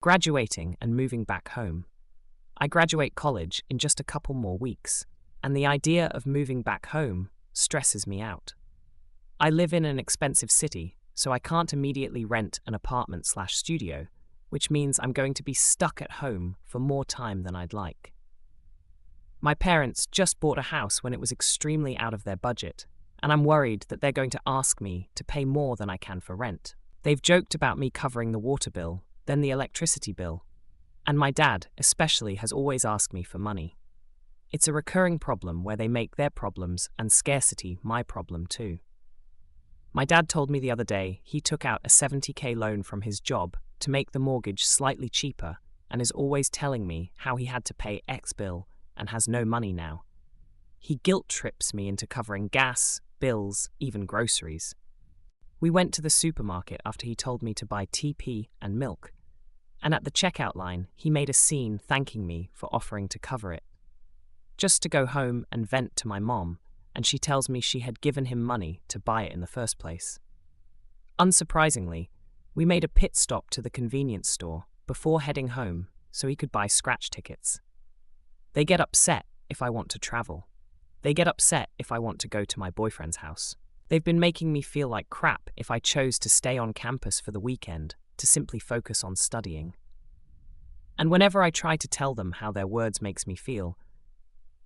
Graduating and moving back home. I graduate college in just a couple more weeks, and the idea of moving back home stresses me out. I live in an expensive city, so I can't immediately rent an apartment/studio, which means I'm going to be stuck at home for more time than I'd like. My parents just bought a house when it was extremely out of their budget, and I'm worried that they're going to ask me to pay more than I can for rent. They've joked about me covering the water bill, then the electricity bill, and my dad especially has always asked me for money. It's a recurring problem where they make their problems and scarcity my problem too. My dad told me the other day he took out a $70,000 loan from his job to make the mortgage slightly cheaper and is always telling me how he had to pay X bill and has no money now. He guilt trips me into covering gas, bills, even groceries. We went to the supermarket after he told me to buy TP and milk, and at the checkout line he made a scene thanking me for offering to cover it. Just to go home and vent to my mom, and she tells me she had given him money to buy it in the first place. Unsurprisingly, we made a pit stop to the convenience store before heading home so he could buy scratch tickets. They get upset if I want to travel. They get upset if I want to go to my boyfriend's house. They've been making me feel like crap if I chose to stay on campus for the weekend to simply focus on studying. And whenever I try to tell them how their words makes me feel,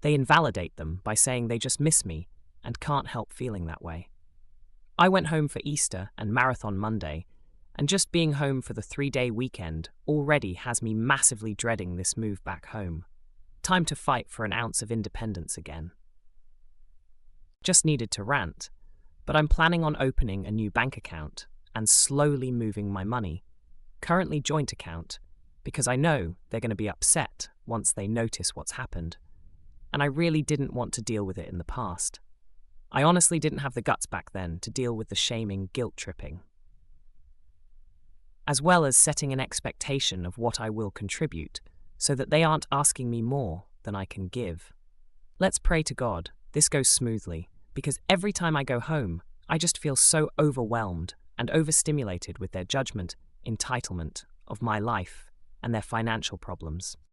they invalidate them by saying they just miss me and can't help feeling that way. I went home for Easter and Marathon Monday, and just being home for the 3-day weekend already has me massively dreading this move back home. Time to fight for an ounce of independence again. Just needed to rant, but I'm planning on opening a new bank account and slowly moving my money, currently joint account, because I know they're going to be upset once they notice what's happened. And I really didn't want to deal with it in the past. I honestly didn't have the guts back then to deal with the shaming, guilt tripping. As well as setting an expectation of what I will contribute, so that they aren't asking me more than I can give. Let's pray to God this goes smoothly, because every time I go home, I just feel so overwhelmed and overstimulated with their judgment, entitlement of my life, and their financial problems.